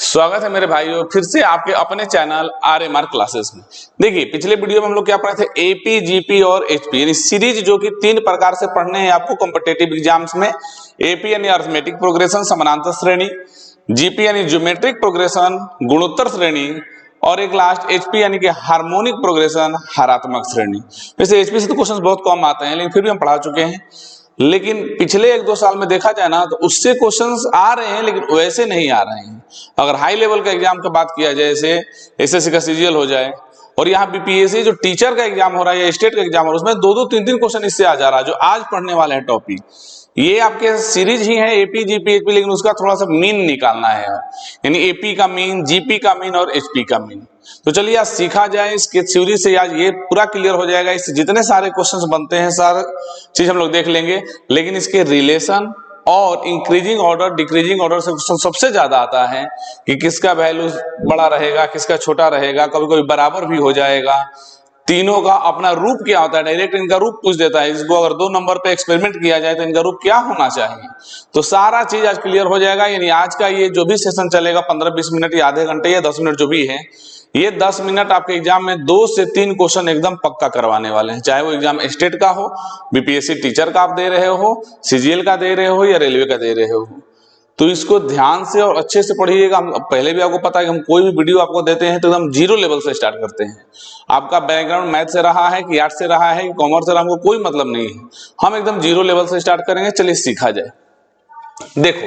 स्वागत है मेरे भाइयों फिर से आपके अपने चैनल RMR क्लासेस में। देखिए पिछले वीडियो में हम लोग क्या पढ़े थे, एपी, जीपी और एचपी यानी सीरीज जो कि 3 प्रकार से पढ़ने हैं आपको कॉम्पिटिटिव एग्जाम्स में। एपी यानी अरिथमेटिक प्रोग्रेशन समानांतर श्रेणी, जीपी यानी ज्योमेट्रिक प्रोग्रेशन गुणोत्तर श्रेणी, और एक लास्ट एचपी यानी कि हार्मोनिक प्रोग्रेशन हरात्मक श्रेणी। वैसे एचपी से तो क्वेश्चन बहुत कम आते हैं लेकिन फिर भी हम पढ़ा चुके हैं। लेकिन पिछले 1-2 साल में देखा जाए ना तो उससे क्वेश्चंस आ रहे हैं लेकिन वैसे नहीं आ रहे हैं। अगर हाई लेवल का एग्जाम की बात किया जाए, जैसे एसएससी का सीजीएल हो जाए और यहाँ बीपीएससी जो टीचर का एग्जाम हो रहा है या स्टेट का एग्जाम हो रहा है, उसमें 2-2, 3-3 क्वेश्चन इससे आ जा रहा है। जो आज पढ़ने वाले हैं टॉपिक ये आपके सीरीज ही है एपी, जीपी, एचपी, लेकिन उसका थोड़ा सा मीन निकालना है, यानी एपी का मीन, जीपी का मीन और एचपी का मीन। तो चलिए आज सीखा जाए इसके थ्योरी से, आज ये पूरा क्लियर हो जाएगा। इससे जितने सारे क्वेश्चंस बनते हैं सारा चीज हम लोग देख लेंगे, लेकिन इसके रिलेशन और इंक्रीजिंग ऑर्डर डिक्रीजिंग ऑर्डर से क्वेश्चन सबसे ज्यादा आता है कि किसका वैल्यू बड़ा रहेगा, किसका छोटा रहेगा, कभी कभी बराबर भी हो जाएगा। तीनों का अपना रूप क्या होता है, डायरेक्ट इनका रूप पूछ देता है। इसको अगर 2 नंबर पे एक्सपेरिमेंट किया जाए तो इनका रूप क्या होना चाहिए, तो सारा चीज आज क्लियर हो जाएगा। यानी आज का ये जो भी सेशन चलेगा 15-20 मिनट या आधे घंटे या 10 मिनट जो भी है, ये 10 मिनट आपके एग्जाम में 2 से 3 क्वेश्चन एकदम पक्का करवाने वाले हैं। चाहे वो एग्जाम स्टेट का हो, बीपीएससी टीचर का आप दे रहे हो, सीजीएल का दे रहे हो या रेलवे का दे रहे हो, तो इसको ध्यान से और अच्छे से पढ़िएगा। हम पहले भी आपको पता है कि हम कोई भी वीडियो आपको देते हैं तो एकदम 0 लेवल से स्टार्ट करते हैं। आपका बैकग्राउंड मैथ से रहा है कि आर्ट से रहा है कि कॉमर्स से रहा है, हमको कोई मतलब नहीं है, हम एकदम 0 लेवल से स्टार्ट करेंगे। चलिए सीखा जाए। देखो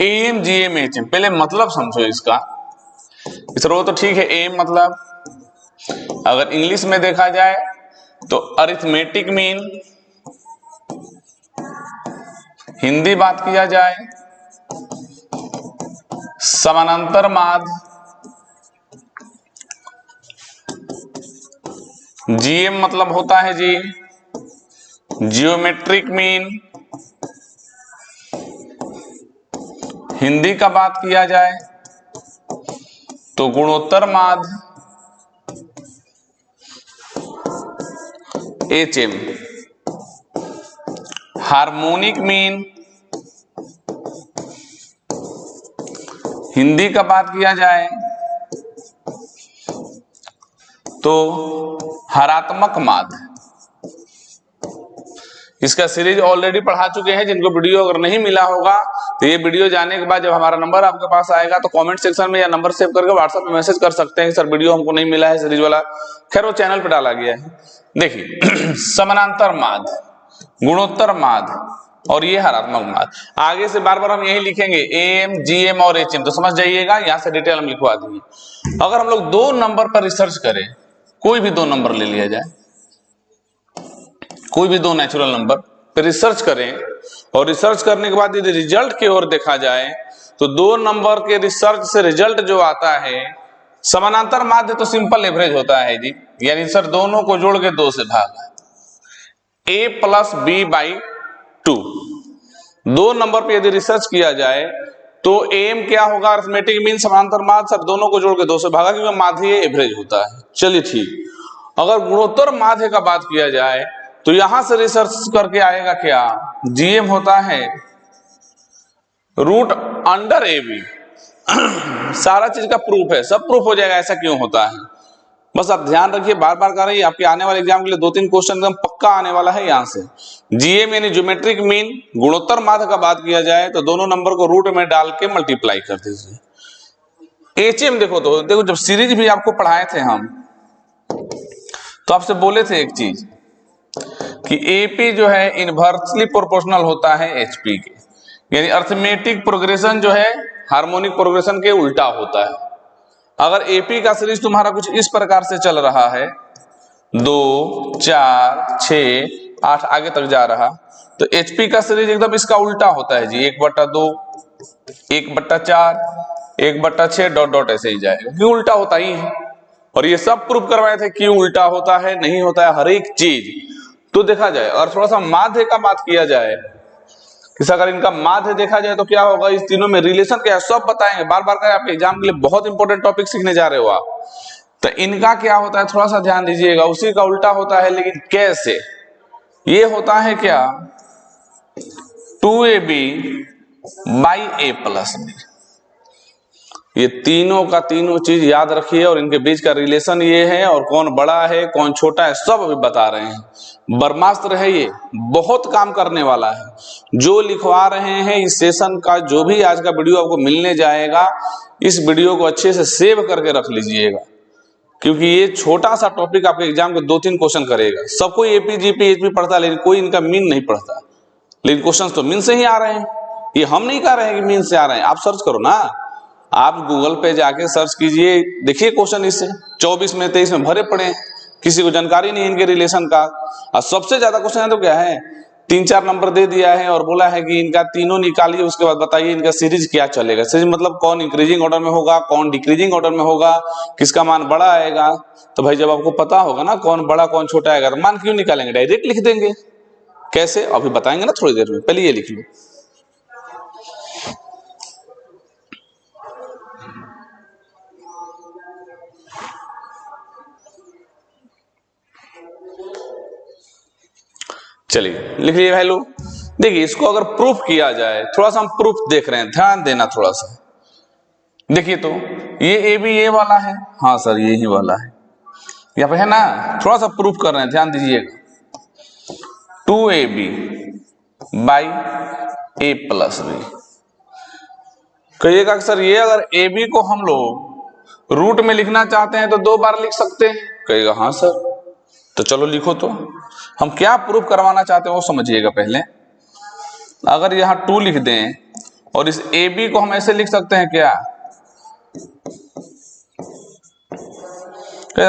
एम, जीएम, एचएम, पहले मतलब समझो इसका। इस रो तो ठीक है, एम मतलब अगर इंग्लिश में देखा जाए तो अरिथमेटिक मीन, हिंदी बात किया जाए समानांतर माध्य, जीएम मतलब होता है जी जियोमेट्रिक मीन, हिंदी का बात किया जाए तो गुणोत्तर माध्य, एचएम हार्मोनिक मीन, हिंदी का बात किया जाए तो हरात्मक माध्य। इसका सीरीज ऑलरेडी पढ़ा चुके हैं। जिनको वीडियो अगर नहीं मिला होगा तो ये वीडियो जाने के बाद जब हमारा नंबर आपके पास आएगा तो कमेंट सेक्शन में या नंबर सेव करके व्हाट्सएप पे मैसेज कर सकते हैं कि सर वीडियो हमको नहीं मिला है सीरीज वाला। खैर वो चैनल पे डाला गया है। देखिए समानांतर माध्य, गुणोत्तर माध्य और ये हरात्मक माध्य। आगे से बार बार हम यही लिखेंगे एम, जीएम और एचएम, तो समझ जाइएगा। यहाँ से डिटेल हम लिखवा देंगे। अगर हम लोग 2 नंबर पर रिसर्च करें, कोई भी 2 नंबर ले लिया जाए, कोई भी 2 नेचुरल नंबर पे रिसर्च करें और रिसर्च करने के बाद यदि रिजल्ट की ओर देखा जाए तो 2 नंबर के रिसर्च से रिजल्ट जो आता है समानांतर माध्य तो सिंपल एवरेज होता है जी, यानी सर दोनों को जोड़ के 2 से भागा, a + b/2। 2 नंबर पे यदि रिसर्च किया जाए तो एम क्या होगा, अरिथमेटिक मीन समानांतर माध्य, सर दोनों को जोड़ के 2 से भागा क्योंकि माध्य एवरेज होता है। चलिए ठीक। अगर गुणोत्तर माध्य का बात किया जाए तो यहां से रिसर्च करके आएगा क्या, जीएम होता है √√AB। सारा चीज का प्रूफ है, सब प्रूफ हो जाएगा ऐसा क्यों होता है। बस आप ध्यान रखिए, बार बार कर रही है, आपके आने वाले एग्जाम के लिए 2-3 क्वेश्चन एकदम पक्का आने वाला है यहाँ से। जीएम यानी ज्योमेट्रिक मीन, गुणोत्तर माध्य का बात किया जाए तो दोनों नंबर को रूट में डाल के मल्टीप्लाई कर दीजिए। एचएम देखो जब सीरीज भी आपको पढ़ाए थे हम तो आपसे बोले थे एक चीज कि एपी जो है इनवर्सली प्रोपोर्शनल होता है एचपी के, यानी अरिथमेटिक प्रोग्रेशन जो है हार्मोनिक प्रोग्रेशन के उल्टा होता है। अगर एपी का सीरीज तुम्हारा कुछ इस प्रकार से चल रहा है 2, 4, 6, 8 आगे तक जा रहा, तो एचपी का सीरीज एकदम इसका उल्टा होता है जी, 1/2, 1/4, 1/6 डॉट डॉट ऐसे ही जाएगा, क्यों उल्टा होता ही है। और ये सब प्रूफ करवाए थे क्यों उल्टा होता है, नहीं होता है, हर एक चीज। तो देखा जाए और थोड़ा सा माध्य का बात किया जाए कि अगर इनका माध्य देखा जाए तो क्या होगा, इस तीनों में रिलेशन क्या है सब बताएंगे। बार बार आपके एग्जाम के लिए बहुत इंपॉर्टेंट टॉपिक सीखने जा रहे हो आप, तो इनका क्या होता है थोड़ा सा ध्यान दीजिएगा। उसी का उल्टा होता है, लेकिन कैसे ये होता है क्या, 2AB/A + B। ये तीनों का तीनों चीज याद रखिए और इनके बीच का रिलेशन ये है और कौन बड़ा है कौन छोटा है सब अभी बता रहे हैं। ब्रह्मास्त्र है ये, बहुत काम करने वाला है। जो लिखवा रहे हैं इस सेशन का जो भी आज का वीडियो आपको मिलने जाएगा, इस वीडियो को अच्छे से सेव करके रख लीजिएगा, क्योंकि ये छोटा सा टॉपिक आपके एग्जाम के 2-3 क्वेश्चन करेगा। सबको एपी जीपी एचपी पढ़ता है, लेकिन कोई इनका मीन नहीं पढ़ता, लेकिन क्वेश्चन तो मीन से ही आ रहे हैं। ये हम नहीं कह रहे हैं कि मीन से आ रहे हैं, आप सर्च करो ना, आप गूगल पे जाके सर्च कीजिए, देखिए क्वेश्चन इससे 24 में 23 में भरे पड़े हैं। किसी को जानकारी नहीं इनके रिलेशन का। और सबसे ज्यादा क्वेश्चन है तो क्या है, 3-4 नंबर दे दिया है और बोला है कि इनका तीनों निकालिए, उसके बाद बताइए इनका सीरीज क्या चलेगा। सीरीज मतलब कौन इंक्रीजिंग ऑर्डर में होगा, कौन डिक्रीजिंग ऑर्डर में होगा, किसका मान बड़ा आएगा। तो भाई जब आपको पता होगा ना कौन बड़ा कौन छोटा आएगा, तो मान क्यों निकालेंगे, डायरेक्ट लिख देंगे। कैसे अभी बताएंगे ना थोड़ी देर में, पहले ये लिख लो। चलिए लिख लिए भाई लोग। देखिए इसको अगर प्रूफ किया जाए, थोड़ा सा हम प्रूफ देख रहे हैं, ध्यान देना थोड़ा सा। देखिए तो ये ए बी ए वाला है, हाँ सर यही वाला है, यहाँ पे है ना। थोड़ा सा प्रूफ कर रहे हैं, ध्यान दीजिएगा। 2ab by a plus B. कहिएगा सर ये अगर ए बी को हम लोग रूट में लिखना चाहते हैं तो 2 बार लिख सकते हैं। कहिएगा हाँ सर, तो चलो लिखो। तो हम क्या प्रूफ करवाना चाहते हैं वो समझिएगा पहले। अगर यहां 2 लिख दें और इस ए बी को हम ऐसे लिख सकते हैं क्या,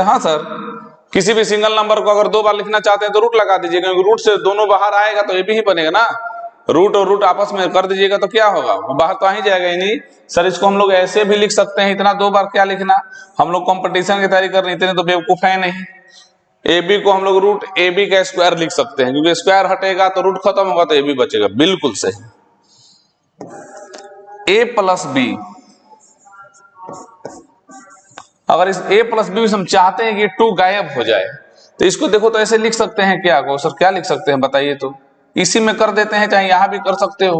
हाँ सर, किसी भी सिंगल नंबर को अगर 2 बार लिखना चाहते हैं तो रूट लगा दीजिएगा, क्योंकि रूट से दोनों बाहर आएगा तो ए बी ही बनेगा ना। रूट और रूट आपस में कर दीजिएगा तो क्या होगा, वो बाहर तो आ ही जाएगा ही नहीं। सर इसको हम लोग ऐसे भी लिख सकते हैं, इतना 2 बार क्या लिखना, हम लोग कंपटीशन की तैयारी कर रहे हैं, इतने तो बेवकूफ है नहीं। ए बी को हम लोग रूट ए बी का स्क्वायर लिख सकते हैं, क्योंकि स्क्वायर हटेगा तो रूट खत्म होगा तो ए बी बचेगा। बिल्कुल सही। ए प्लस बी, अगर इस a प्लस बी हम चाहते हैं कि 2 गायब हो जाए तो इसको देखो तो ऐसे लिख सकते हैं क्या, सर क्या लिख सकते हैं बताइए। तो इसी में कर देते हैं, चाहे यहां भी कर सकते हो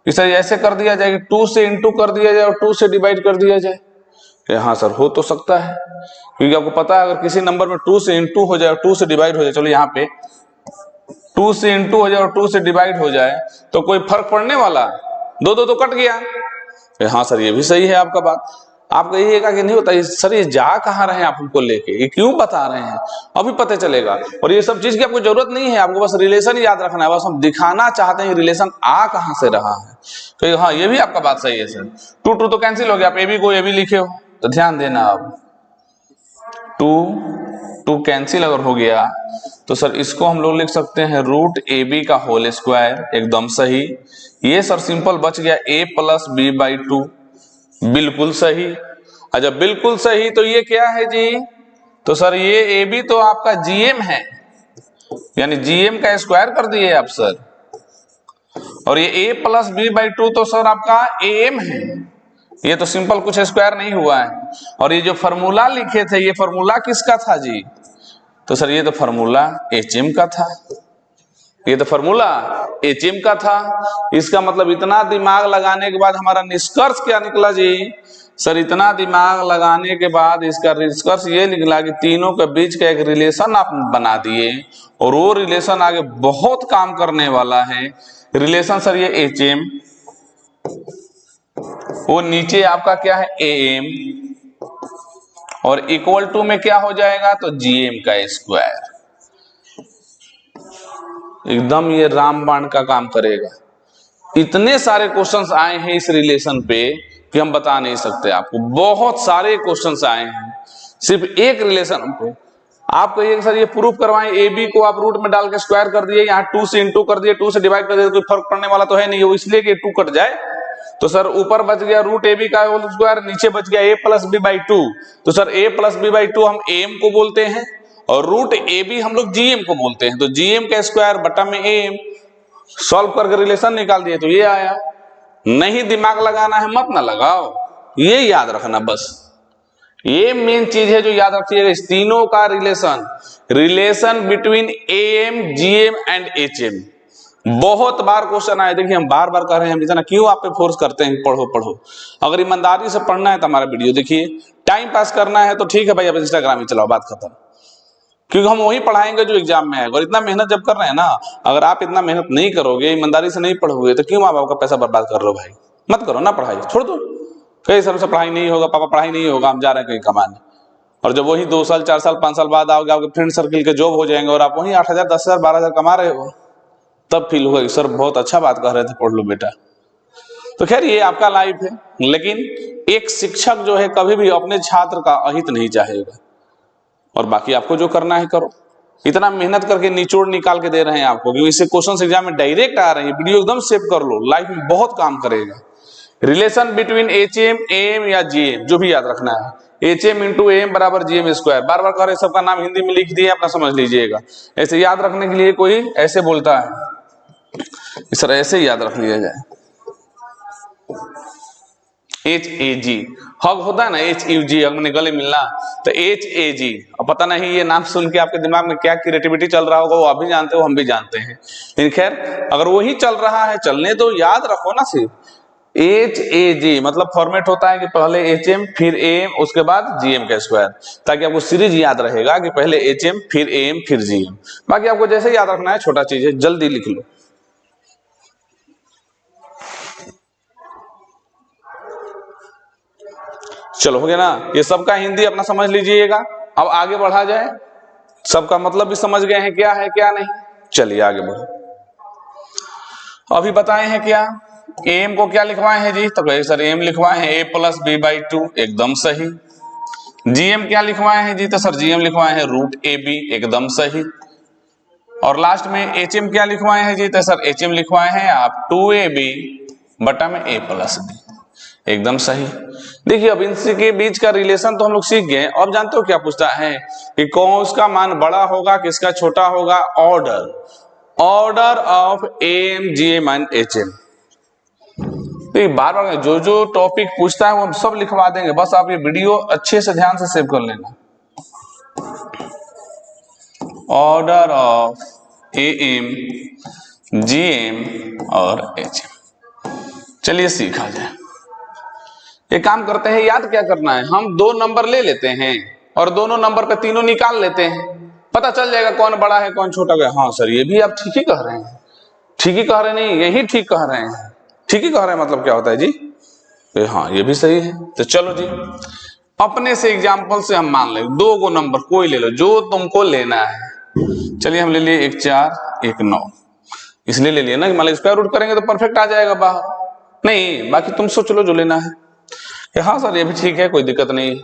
कि सर ऐसे कर दिया जाए कि 2 से इंटू कर दिया जाए और 2 से डिवाइड कर दिया जाए। हाँ सर हो तो सकता है, क्योंकि आपको पता है अगर किसी नंबर में 2 से इंटू हो जाए और 2 से डिवाइड हो जाए, चलो यहाँ पे 2 से इंटू हो जाए और 2 से डिवाइड हो जाए तो कोई फर्क पड़ने वाला, 2 तो कट गया। हाँ सर ये भी सही है आपका बात। आपको यही कि नहीं होता सर ये जा कहाँ रहे हैं आप हमको लेके, ये क्यों बता रहे हैं, अभी पता चलेगा। और ये सब चीज की आपको जरूरत नहीं है, आपको बस रिलेशन याद रखना है, बस हम दिखाना चाहते हैं रिलेशन आ कहां से रहा है। तो हाँ ये भी आपका बात सही है सर। 2 तो कैंसिल हो गया, आप ए बी को ए बी लिखे हो, तो ध्यान देना। अब 2 कैंसिल अगर हो गया तो सर इसको हम लोग लिख सकते हैं रूट ए बी का होल स्क्वायर, एकदम सही। ये सर सिंपल बच गया a प्लस बी बाई 2, बिल्कुल सही। अच्छा बिल्कुल सही, तो ये क्या है जी, तो सर ये ए बी तो आपका जीएम है, यानी जीएम का स्क्वायर कर दिए आप सर। और ये a प्लस बी बाई 2 तो सर आपका एम है, ये तो सिंपल कुछ स्क्वायर नहीं हुआ है। और ये जो फॉर्मूला लिखे थे ये फॉर्मूला किसका था जी, तो सर ये तो फॉर्मूला एचएम का था, ये तो फॉर्मूला एचएम का था। इसका मतलब इतना दिमाग लगाने के बाद हमारा निष्कर्ष क्या निकला जी, सर इतना दिमाग लगाने के बाद इसका निष्कर्ष ये निकला कि तीनों के बीच का एक रिलेशन आप बना दिए, और वो रिलेशन आगे बहुत काम करने वाला है। रिलेशन सर ये एचएम, वो नीचे आपका क्या है एएम, और इक्वल टू में क्या हो जाएगा तो जीएम का स्क्वायर। एकदम ये रामबाण का काम करेगा। इतने सारे क्वेश्चंस आए हैं इस रिलेशन पे कि हम बता नहीं सकते आपको, बहुत सारे क्वेश्चंस आए हैं सिर्फ एक रिलेशन पे। आप कहिए सर ये प्रूफ करवाएं, ए बी को आप रूट में डाल के स्क्वायर कर दिए, यहाँ 2 से इंटू कर दिए, 2 से डिवाइड कर दिए, कोई फर्क पड़ने वाला तो है नहीं, वो इसलिए कि 2 कट जाए। तो सर ऊपर बच गया रूट ए बी का होल स्क्वायर, नीचे बच गया a प्लस बी बाई 2। तो sir a plus B by 2 हम एम को बोलते हैं, और रूट ए बी हम लोग जीएम को बोलते हैं। तो जीएम का स्क्वायर बटा में एम, सॉल्व करके रिलेशन निकाल दिए तो ये आया। नहीं दिमाग लगाना है मत ना लगाओ, ये याद रखना बस। ये मेन चीज है जो याद रखिएगा, इस तीनों का relation between M GM and HM. बहुत बार क्वेश्चन आए, देखिए हम बार बार कह रहे हैं, हम इतना क्यों आप पे फोर्स करते हैं पढ़ो पढ़ो। अगर ईमानदारी से पढ़ना है तो हमारा वीडियो देखिए, टाइम पास करना है तो ठीक है भाई, अब इंस्टाग्राम ही चलाओ, बात खत्म। क्योंकि हम वही पढ़ाएंगे जो एग्जाम में है। और इतना मेहनत जब कर रहे हैं ना, अगर आप इतना मेहनत नहीं करोगे, ईमानदारी से नहीं पढ़ोगे, तो क्यों आप आपका पैसा बर्बाद कर रहे हो भाई। मत करो ना पढ़ाई, छोड़ दो। कई सालों से पढ़ाई नहीं होगा, पापा पढ़ाई नहीं होगा, हम जा रहे हैं कहीं कमाने। और जब वही 2 साल 4 साल 5 साल बाद आओगे, आपके फ्रेंड सर्किल के जॉब हो जाएंगे और आप वही 8,000 10,000 12,000 कमा रहे हो, तब फील होगा कि सर बहुत अच्छा बात कह रहे थे, पढ़ लो बेटा। तो खैर ये आपका लाइफ है, लेकिन एक शिक्षक जो है कभी भी अपने छात्र का अहित नहीं चाहेगा। और बाकी आपको जो करना है करो। इतना मेहनत करके निचोड़ निकाल के दे रहे हैं आपको, क्योंकि इससे क्वेश्चन एग्जाम में डायरेक्ट आ रहे हैं। वीडियो एकदम सेव कर लो, लाइफ में बहुत काम करेगा। रिलेशन बिटवीन एचएम एम या जीएम, जो भी याद रखना है, एचएम इंटू एम बराबर जीएम स्क्वायर। बार बार कह रहे, सबका नाम हिंदी में लिख दिए, अपना समझ लीजिएगा। ऐसे याद रखने के लिए कोई ऐसे बोलता है, सर ऐसे ही याद रख लिया जाए। HAG हग होता है ना, HUG हग में गले मिलना, तो HAG। अब पता नहीं ये नाम सुन के आपके दिमाग में क्या क्रिएटिविटी चल रहा होगा, वो आप भी जानते हो, हम भी जानते हैं। लेकिन खैर अगर वही चल रहा है, चलने तो याद रखो ना। सिर्फ HAG मतलब फॉर्मेट होता है कि पहले HM फिर AM उसके बाद GM का स्क्वायर, ताकि आपको सीरीज याद रहेगा कि पहले HM फिर AM फिर GM। बाकी आपको जैसे याद रखना है, छोटा चीज है, जल्दी लिख लो। चलो हो गया ना, ये सबका हिंदी अपना समझ लीजिएगा। अब आगे बढ़ा जाए, सबका मतलब भी समझ गए हैं क्या है क्या नहीं। चलिए आगे बढ़ो। अभी बताए हैं क्या, एम को क्या लिखवाए हैं जी, तो कहे सर एम लिखवाए हैं a + b/2, एकदम सही। जीएम क्या लिखवाए हैं जी, तो सर जीएम लिखवाए हैं √AB, एकदम सही। और लास्ट में एचएम क्या लिखवाए हैं जी, तो सर एचएम लिखवाए हैं आप 2AB बटा में a + b, एकदम सही। देखिए अब इनके बीच का रिलेशन तो हम लोग सीख गए। अब जानते हो क्या पूछता है कि कौन उसका मान बड़ा होगा, किसका छोटा होगा। Order of AM GM and HM। तो बार बार जो जो टॉपिक पूछता है वो हम सब लिखवा देंगे, बस आप ये वीडियो अच्छे से ध्यान से सेव कर लेना। ऑर्डर ऑफ AM GM और HM। चलिए सीखा जाए। एक काम करते हैं, याद क्या करना है, हम 2 नंबर ले लेते हैं और दोनों नंबर पे तीनों निकाल लेते हैं, पता चल जाएगा कौन बड़ा है कौन छोटा है। हाँ सर ये भी आप ठीक ही कह रहे हैं, ठीक ही कह रहे नहीं, यही ठीक कह रहे हैं। ठीक ही कह रहे हैं मतलब क्या होता है जी, हाँ ये भी सही है। तो चलो जी, अपने से एग्जाम्पल से हम मान लें 2 गो नंबर कोई ले लो जो तुमको लेना है। चलिए हम ले लिए 1 4 1 9, इसलिए ले लिए ना कि मान लो स्क्वायर रूट करेंगे तो परफेक्ट आ जाएगा बाहर। नहीं बाकी तुम सोच लो जो लेना है। हाँ सर ये भी ठीक है, कोई दिक्कत नहीं।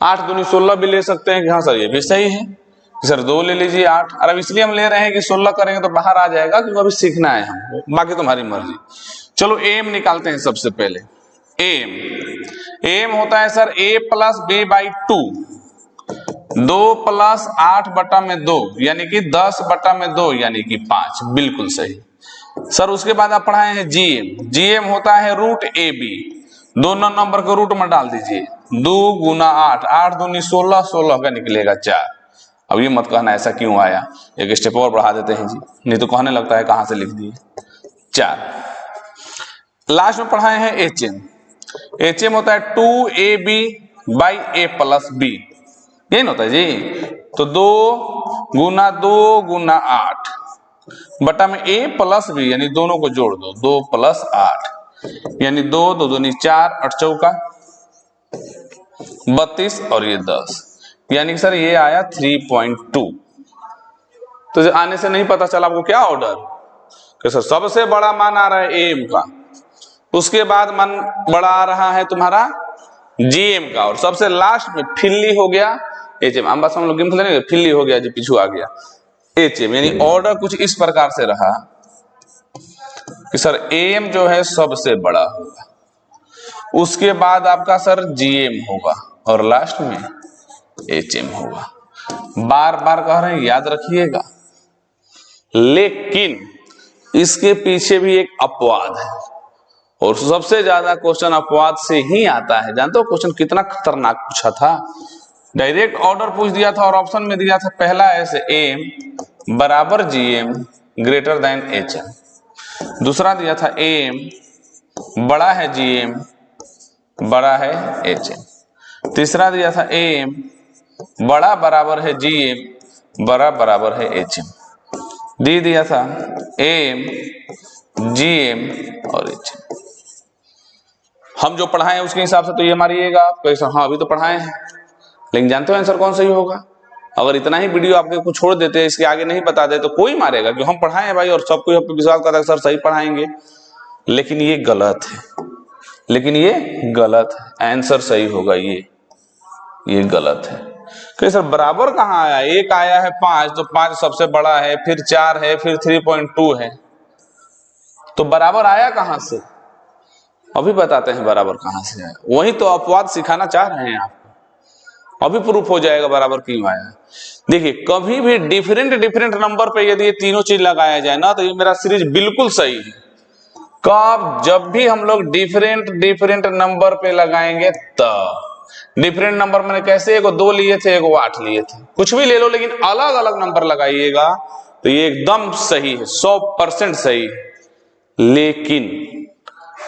8 दूनी 16 भी ले सकते हैं कि हाँ सर ये भी सही है, सर 2 ले लीजिए 8। और अब इसलिए हम ले रहे हैं कि 16 करेंगे तो बाहर आ जाएगा, क्योंकि अभी सीखना है हमको, बाकी तुम्हारी मर्जी। चलो एम निकालते हैं सबसे पहले। एम होता है सर a + b/2, 2 + 8 बटा में 2 यानी कि 10 बटा में 2 यानी कि 5, बिल्कुल सही सर। उसके बाद आप पढ़ाए हैं जीएम होता है √AB, दोनों नंबर को रूट में डाल दीजिए, 2 × 8, 8 दूनी 16, 16 का निकलेगा 4। अब ये मत कहना ऐसा क्यों आया, एक स्टेप और बढ़ा देते हैं जी, नहीं तो कहने लगता है कहां से लिख दिए 4। लास्ट में पढ़ाए हैं एचएम होता है 2AB/a + b, यही होता है जी। तो 2 × 2 × 8 बटा में a + b, यानी दोनों को जोड़ दो, 2 + 8 यानी 2 2 दूनी 4, 8 चौका 32 और ये 10, यानी कि सर ये आया 3.2। तो जो आने से नहीं पता चला आपको क्या ऑर्डर, कि सर सबसे बड़ा मान आ रहा है एम का, उसके बाद मान बड़ा आ रहा है तुम्हारा जीएम का, और सबसे लास्ट में फिल्ली हो गया एचएम। हम बस हम लोग गेम खेलेंगे, फिल्ली हो गया जी, पीछू आ गया एचएम। यानी ऑर्डर कुछ इस प्रकार से रहा कि सर एम जो है सबसे बड़ा होगा, उसके बाद आपका सर जीएम होगा और लास्ट में एचएम होगा। बार बार कह रहे हैं याद रखिएगा, लेकिन इसके पीछे भी एक अपवाद है, और सबसे ज्यादा क्वेश्चन अपवाद से ही आता है। जानते हो क्वेश्चन कितना खतरनाक पूछा था, डायरेक्ट ऑर्डर पूछ दिया था और ऑप्शन में दिया था पहला ऐसे एम बराबर जीएम ग्रेटर देन HM। दूसरा दिया था AM बड़ा है GM बड़ा है HM। तीसरा दिया था AM बड़ा बराबर है GM बड़ा बराबर है HM। डी दिया था AM GM और HM। हम जो पढ़ाए उसके हिसाब से तो ये मारिएगा आप, हाँ अभी तो पढ़ाए हैं, लेकिन जानते हो आंसर कौन सही होगा? अगर इतना ही वीडियो आपके को छोड़ देते हैं, इसके आगे नहीं बता दे तो कोई मारेगा कि हम पढ़ाए हैं भाई और सबको आप पे विश्वास करता है सर सही पढ़ाएंगे, लेकिन ये गलत है, लेकिन ये गलत है। आंसर सही होगा ये गलत है। कि सर बराबर कहाँ आया? एक आया है 5, तो 5 सबसे बड़ा है, फिर 4 है, फिर 3.2 है, तो बराबर आया कहां से? अभी बताते हैं बराबर कहां से आया। वही तो अपवाद सिखाना चाह रहे हैं आपको, अभी प्रूफ हो जाएगा बराबर क्यों आया। देखिए कभी भी डिफरेंट नंबर पे यदि ये तीनों चीज लगाया जाए ना, तो ये मेरा सीरीज बिल्कुल सही है। कब? जब भी हम लोग डिफरेंट नंबर पे लगाएंगे तब। डिफरेंट नंबर मैंने कैसे? एगो 2 लिए थे, एगो 8 लिए थे, कुछ भी ले लो लेकिन अलग अलग नंबर लगाइएगा तो ये एकदम सही है, 100% सही है। लेकिन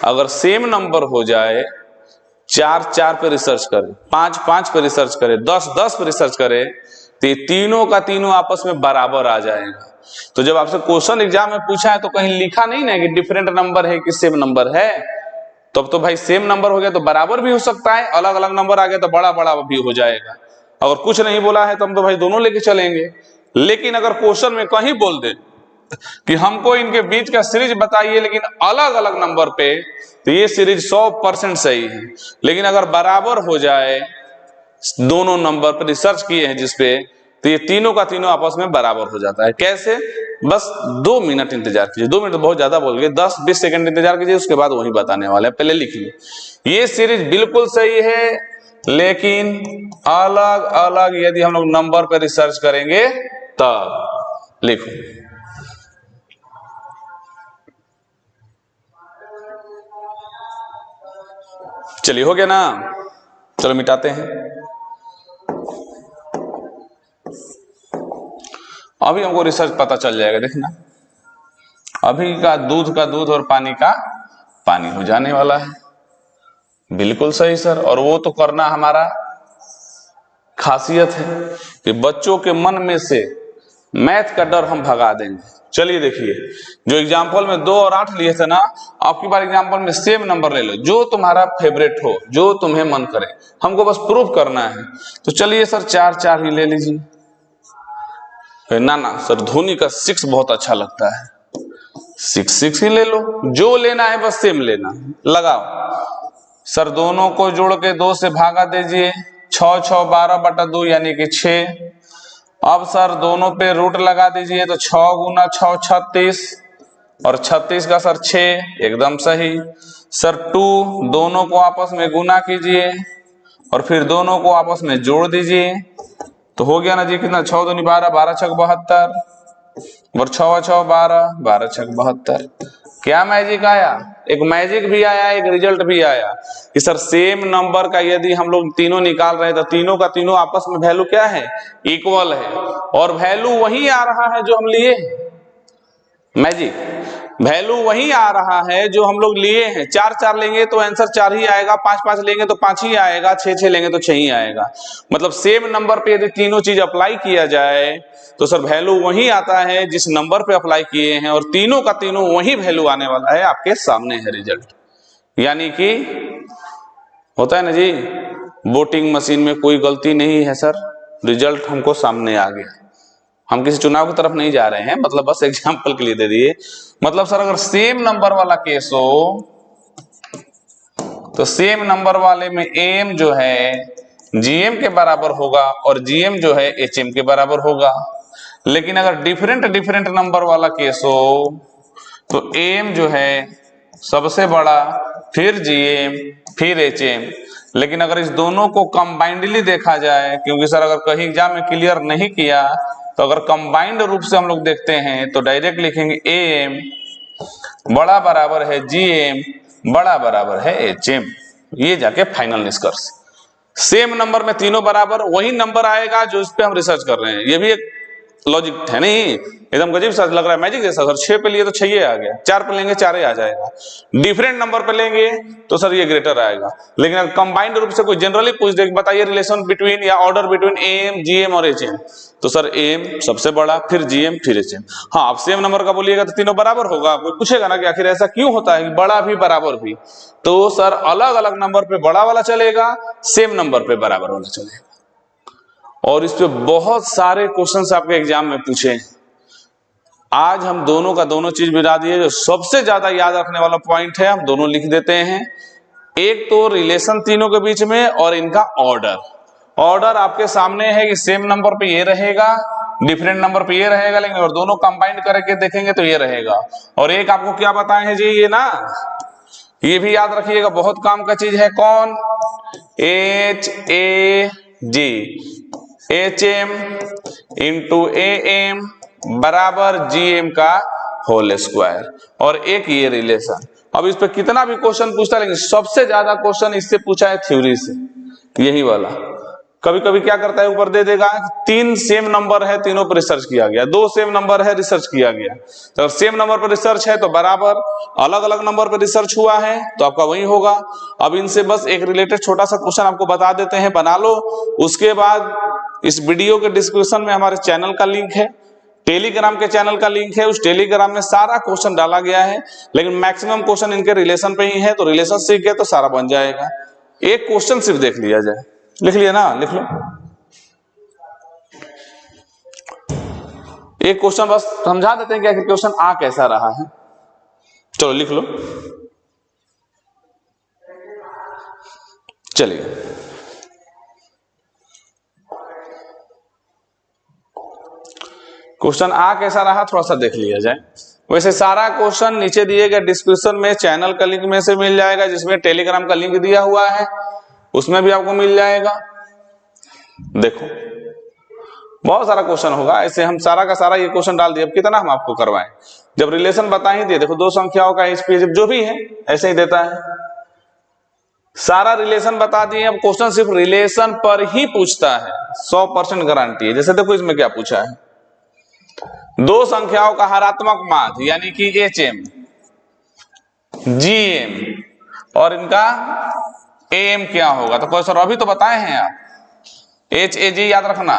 अगर सेम नंबर हो जाए, 4 पे रिसर्च करे, 5 पे रिसर्च करे, 10 पे रिसर्च करे, तो ये तीनों का तीनों आपस में बराबर आ जाएगा। तो जब आपसे क्वेश्चन एग्जाम में पूछा है तो कहीं लिखा नहीं ना कि डिफरेंट नंबर है कि सेम नंबर है, तब तो भाई सेम नंबर हो गया तो बराबर भी हो सकता है, अलग अलग नंबर आ गया तो बड़ा बड़ा भी हो जाएगा। अगर कुछ नहीं बोला है तो हम तो भाई दोनों लेके चलेंगे। लेकिन अगर क्वेश्चन में कहीं बोल दे कि हमको इनके बीच का सीरीज बताइए लेकिन अलग अलग नंबर पे, तो ये सीरीज 100% सही है। लेकिन अगर बराबर हो जाए, दोनों नंबर पर रिसर्च किए हैं जिसपे, तो ये तीनों का तीनों आपस में बराबर हो जाता है। कैसे? बस 2 मिनट इंतजार कीजिए, 2 मिनट बहुत ज्यादा बोल गए, 10-20 सेकंड इंतजार कीजिए, उसके बाद वही बताने वाले हैं। पहले लिख लीजिए ये सीरीज बिल्कुल सही है, लेकिन अलग अलग यदि हम लोग नंबर पर रिसर्च करेंगे तब। लिखो चलिए, हो गया ना? चलो मिटाते हैं। अभी हमको रिसर्च पता चल जाएगा, देखना अभी का दूध और पानी का पानी हो जाने वाला है। बिल्कुल सही सर, और वो तो करना हमारा खासियत है कि बच्चों के मन में से मैथ का डर हम भगा देंगे। चलिए देखिए, जो एग्जाम्पल में 2 और 8 लिए थे ना, आपकी बार एग्जाम्पल में सेम नंबर ले लो, जो तुम्हारा फेवरेट हो, जो तुम्हें मन करे, हमको बस प्रूफ करना है। तो चलिए सर 4 ही ले लीजिए। ना सर धोनी का 6 बहुत अच्छा लगता है, 6 ही ले लो, जो लेना है बस सेम लेना। लगाओ सर, दोनों को जोड़ के 2 से भागा दीजिए, 6 6 12/2 यानी कि 6। अब सर दोनों पे रूट लगा दीजिए, तो 6 गुना 6 36, और 36 का सर 6, एकदम सही। सर 2, दोनों को आपस में गुना कीजिए और फिर दोनों को आपस में जोड़ दीजिए, तो हो गया ना जी, कितना? 6 दूनी 12, 12 छक 72, और 6 6 12, 12 छक 72। क्या मैजिक आया? एक मैजिक भी आया, एक रिजल्ट भी आया कि सर सेम नंबर का यदि हम लोग तीनों निकाल रहे हैं तो तीनों का तीनों आपस में वैल्यू क्या है? इक्वल है, और वैल्यू वही आ रहा है जो हम लिए हैं। मैजिक वैल्यू वही आ रहा है जो हम लोग लिए हैं। 4 लेंगे तो आंसर 4 ही आएगा, 5 लेंगे तो 5 ही आएगा, 6 लेंगे तो 6 ही आएगा। मतलब सेम नंबर पे यदि तीनों चीज अप्लाई किया जाए तो सर वैल्यू वही आता है जिस नंबर पे अप्लाई किए हैं, और तीनों का तीनों वही वैल्यू आने वाला है। आपके सामने है रिजल्ट, यानी कि होता है ना जी, वोटिंग मशीन में कोई गलती नहीं है सर, रिजल्ट हमको सामने आ गया। हम किसी चुनाव की तरफ नहीं जा रहे हैं, मतलब बस एग्जाम्पल के लिए दे दिए। मतलब सर अगर सेम नंबर वाला केस हो तो सेम नंबर वाले में AM जो है GM के बराबर होगा और GM जो है HM के बराबर होगा। लेकिन अगर डिफरेंट नंबर वाला केस हो तो AM जो है सबसे बड़ा, फिर GM, फिर HM। लेकिन अगर इस दोनों को कंबाइंडली देखा जाए, क्योंकि सर अगर कहीं एग्जाम में क्लियर नहीं किया तो अगर कंबाइंड रूप से हम लोग देखते हैं तो डायरेक्ट लिखेंगे AM बड़ा बराबर है GM बड़ा बराबर है HM। ये जाके फाइनल निष्कर्ष। सेम नंबर में तीनों बराबर, वही नंबर आएगा जो इस पे हम रिसर्च कर रहे हैं। ये भी एक लॉजिक है नहीं, एकदम गजब सा लग रहा है, मैजिक जैसा। सर 6 पे लिए तो 6 ही आ गया, 4 पे लेंगे 4 ही आ जाएगा, डिफरेंट नंबर पे लेंगे तो सर ये ग्रेटर आएगा। लेकिन अगर कंबाइंड रूप से कोई जनरली पूछ दे बताइए रिलेशन बिटवीन या ऑर्डर बिटवीन एम, जीएम और एचएम, तो सर एम सबसे बड़ा, फिर जीएम, फिर एचएम। हाँ, आप सेम नंबर का बोलिएगा तो तीनों बराबर होगा। कोई पूछेगा ना कि आखिर ऐसा क्यों होता है, बड़ा भी बराबर भी, तो सर अलग अलग नंबर पे बड़ा वाला चलेगा, सेम नंबर पे बराबर वाला चलेगा। और इस पे बहुत सारे क्वेश्चंस आपके एग्जाम में पूछे। आज हम दोनों का दोनों चीज मिला दिए। जो सबसे ज्यादा याद रखने वाला पॉइंट है हम दोनों लिख देते हैं। एक तो रिलेशन तीनों के बीच में और इनका ऑर्डर। ऑर्डर आपके सामने है कि सेम नंबर पे ये रहेगा, डिफरेंट नंबर पे ये रहेगा, लेकिन अगर दोनों कंबाइंड करके देखेंगे तो ये रहेगा। और एक आपको क्या बताए हैं जी, ये ना, ये भी याद रखिएगा, बहुत काम का चीज है। कौन? H A G, H M into A M बराबर जी एम का होल स्क्वायर। और एक ये रिलेशन। अब इस पे कितना भी क्वेश्चन पूछता है, लेकिन सबसे ज्यादा क्वेश्चन इससे पूछा है थ्योरी से, यही वाला। कभी कभी क्या करता है, ऊपर दे देगा 3 सेम नंबर है, तीनों पर रिसर्च किया गया, 2 सेम नंबर है, रिसर्च किया गया। तो सेम नंबर पर रिसर्च है तो बराबर, अलग अलग नंबर पर रिसर्च हुआ है तो आपका वही होगा। अब इनसे बस एक रिलेटेड छोटा सा क्वेश्चन आपको बता देते हैं, बना लो। उसके बाद इस वीडियो के डिस्क्रिप्शन में हमारे चैनल का लिंक है, टेलीग्राम के चैनल का लिंक है। उस टेलीग्राम में सारा क्वेश्चन डाला गया है, लेकिन मैक्सिमम क्वेश्चन इनके रिलेशन पे ही है, तो रिलेशन सीख गए तो सारा बन जाएगा। एक क्वेश्चन सिर्फ देख लिया जाए। लिख लिया ना? लिख लो एक क्वेश्चन, बस समझा देते हैं कि आखिर क्वेश्चन आ कैसा रहा है। चलो लिख लो। चलिए, क्वेश्चन आ कैसा रहा थोड़ा सा देख लिया जाए। वैसे सारा क्वेश्चन नीचे दिए गए डिस्क्रिप्शन में चैनल का लिंक में से मिल जाएगा, जिसमें टेलीग्राम का लिंक दिया हुआ है उसमें भी आपको मिल जाएगा। देखो बहुत सारा क्वेश्चन होगा, ऐसे हम सारा का सारा ये क्वेश्चन डाल दिए। अब कितना हम आपको करवाएं, जब रिलेशन बता ही दिए। देखो 2 संख्याओं का एचपी जो भी है ऐसे ही देता है, सारा रिलेशन बता दिए। अब क्वेश्चन सिर्फ रिलेशन पर ही पूछता है, 100% गारंटी है। जैसे देखो इसमें क्या पूछा है, 2 संख्याओं का हरात्मक माध्य यानी कि एच एम, जी एम और इनका ए एम क्या होगा। तो क्वेश्चन अभी तो बताए हैं आप, एच ए जी याद रखना।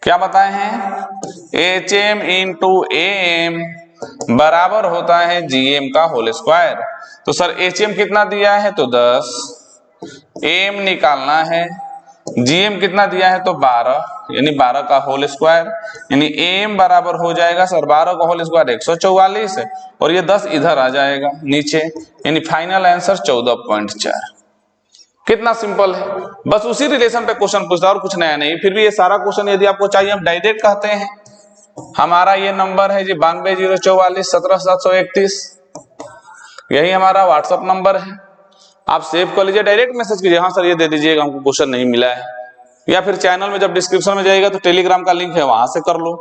क्या बताए हैं? H M into A M बराबर होता है जी एम का होल स्क्वायर। तो सर एच एम कितना दिया है तो 10, एम निकालना है, जीएम कितना दिया है तो 12, यानी 12 का होल स्क्वायर, यानी एम बराबर हो जाएगा सर 12 का होल स्क्वायर 144, और ये 10 इधर आ जाएगा नीचे, यानी फाइनल आंसर 14.4। कितना सिंपल है, बस उसी रिलेशन पे क्वेश्चन पूछता है और कुछ नया नहीं। फिर भी ये सारा क्वेश्चन यदि आपको चाहिए हम डायरेक्ट कहते हैं। हमारा ये नंबर है जी 920441 17731, यही हमारा व्हाट्सएप नंबर है। आप सेव कर लीजिए, डायरेक्ट मैसेज कीजिए, हाँ सर ये दे दीजिएगा हमको क्वेश्चन नहीं मिला है। या फिर चैनल में जब डिस्क्रिप्शन में जाएगा तो टेलीग्राम का लिंक है, वहां से कर लो।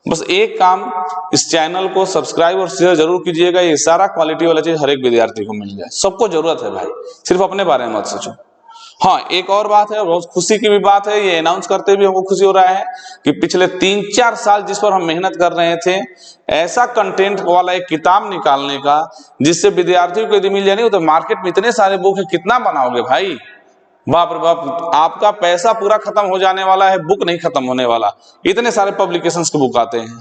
बस एक काम, इस चैनल को सब्सक्राइब और शेयर जरूर कीजिएगा। ये सारा क्वालिटी वाला चीज हर एक विद्यार्थी को मिल जाए, सबको जरूरत है भाई, सिर्फ अपने बारे में मत सोचो। हाँ एक और बात है, बहुत खुशी की भी बात है, ये अनाउंस करते भी हमको खुशी हो रहा है कि पिछले 3-4 साल जिस पर हम मेहनत कर रहे थे, ऐसा कंटेंट वाला एक किताब निकालने का जिससे विद्यार्थियों को यदि मिल जाए, तो मार्केट में इतने सारे बुक है, कितना बनाओगे भाई, बाप रे बाप, आपका पैसा पूरा खत्म हो जाने वाला है, बुक नहीं खत्म होने वाला, इतने सारे पब्लिकेशंस के बुक आते हैं।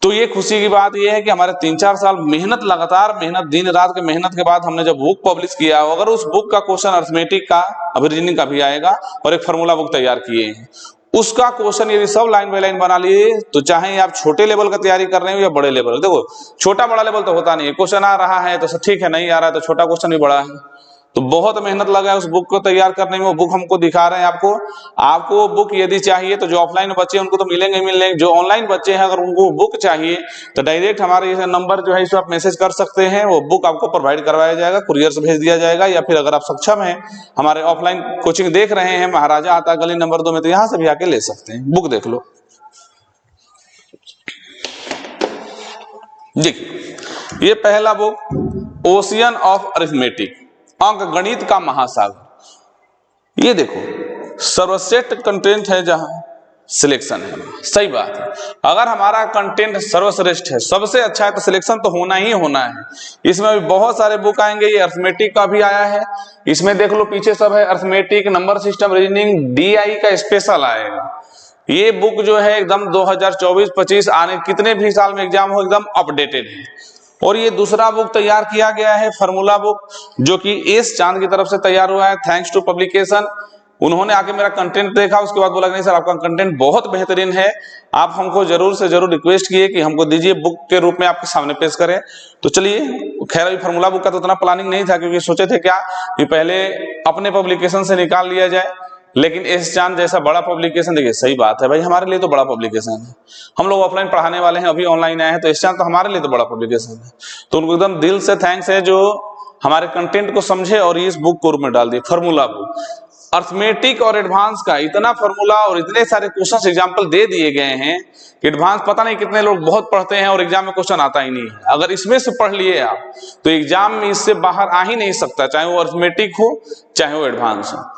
तो ये खुशी की बात ये है कि हमारे 3-4 साल मेहनत, लगातार मेहनत, दिन रात के मेहनत के बाद हमने जब बुक पब्लिश किया, अगर उस बुक का क्वेश्चन अर्थमेटिक का, अब रीजनिंग का भी आएगा, और एक फार्मूला बुक तैयार किए हैं, उसका क्वेश्चन यदि सब लाइन बाय लाइन बना लिए, तो चाहे आप छोटे लेवल का तैयारी कर रहे हो या बड़े लेवल, देखो छोटा बड़ा लेवल तो होता नहीं है, क्वेश्चन आ रहा है तो ठीक है, नहीं आ रहा है तो छोटा क्वेश्चन भी बड़ा है। तो बहुत मेहनत लगा है उस बुक को तैयार करने में, वो बुक हमको दिखा रहे हैं आपको। आपको वो बुक यदि चाहिए तो जो ऑफलाइन बच्चे हैं उनको तो मिलेंगे ही मिलेंगे, जो ऑनलाइन बच्चे हैं अगर उनको बुक चाहिए तो डायरेक्ट हमारे ये नंबर जो है इस पर आप मैसेज कर सकते हैं, वो बुक आपको प्रोवाइड करवाया जाएगा, कुरियर से भेज दिया जाएगा। या फिर अगर आप सक्षम हैं, हमारे ऑफलाइन कोचिंग देख रहे हैं महाराजा आता गली नंबर 2 में, तो यहाँ से भी आके ले सकते हैं, बुक देख लो। देखिए ये पहला बुक ओशियन ऑफ अरिथमेटिक, अंक गणित का महासागर। ये देखो सर्वश्रेष्ठ कंटेंट है, जहां सिलेक्शन है। सही बात है, अगर हमारा कंटेंट सर्वश्रेष्ठ है, सबसे अच्छा है, तो सिलेक्शन तो होना ही होना है। इसमें भी बहुत सारे बुक आएंगे, ये अर्थमेटिक का भी आया है, इसमें देख लो पीछे सब है, arithmetic, number system, reasoning, DI का स्पेशल आएगा। ये बुक जो है एकदम 2024-25 आने कितने भी साल में एग्जाम हो एकदम अपडेटेड है। और ये दूसरा बुक तैयार किया गया है, फार्मूला बुक, जो कि एस चांद की तरफ से तैयार हुआ है, थैंक्स टू पब्लिकेशन। उन्होंने आके मेरा कंटेंट देखा, उसके बाद बोला नहीं सर आपका कंटेंट बहुत बेहतरीन है, आप हमको जरूर से जरूर रिक्वेस्ट किए कि हमको दीजिए, बुक के रूप में आपके सामने पेश करें। तो चलिए, खैर अभी फार्मूला बुक का तो उतना प्लानिंग नहीं था, क्योंकि सोचे थे क्या कि पहले अपने पब्लिकेशन से निकाल लिया जाए, लेकिन एस चांद जैसा बड़ा पब्लिकेशन, देखिए सही बात है भाई, हमारे लिए तो बड़ा पब्लिकेशन है, हम लोग ऑफलाइन पढ़ाने वाले हैं, अभी ऑनलाइन आए हैं, तो एस चांद तो हमारे लिए तो बड़ा पब्लिकेशन है। तो उनको एकदम दिल से थैंक्स है जो हमारे कंटेंट को समझे और इस बुक को रूप में डाल दिए, फार्मूला बुक। अर्थमेटिक और एडवांस का इतना फार्मूला और इतने सारे क्वेश्चन एग्जाम्पल दे दिए गए हैं कि एडवांस पता नहीं कितने लोग बहुत पढ़ते हैं और एग्जाम में क्वेश्चन आता ही नहीं है। अगर इसमें से पढ़ लिए आप तो एग्जाम में इससे बाहर आ ही नहीं सकता, चाहे वो अर्थमेटिक हो चाहे वो एडवांस हो।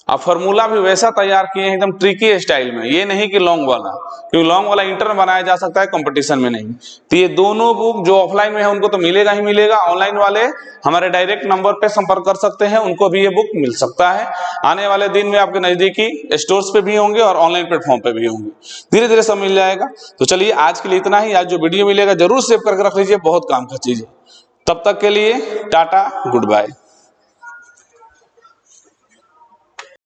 अब फार्मूला भी वैसा तैयार किए हैं एकदम ट्रिकी स्टाइल में, ये नहीं कि लॉन्ग वाला, क्योंकि लॉन्ग वाला इंटर में बनाया जा सकता है, कंपटीशन में नहीं। तो ये दोनों बुक जो ऑफलाइन में है उनको तो मिलेगा ही मिलेगा, ऑनलाइन वाले हमारे डायरेक्ट नंबर पे संपर्क कर सकते हैं, उनको भी ये बुक मिल सकता है। आने वाले दिन में आपके नजदीकी स्टोर्स पे भी होंगे और ऑनलाइन प्लेटफॉर्म पे भी होंगे, धीरे धीरे सब मिल जाएगा। तो चलिए आज के लिए इतना ही, आज जो वीडियो मिलेगा जरूर सेव करके रख लीजिए, बहुत काम का चीज है। तब तक के लिए टाटा, गुड बाय।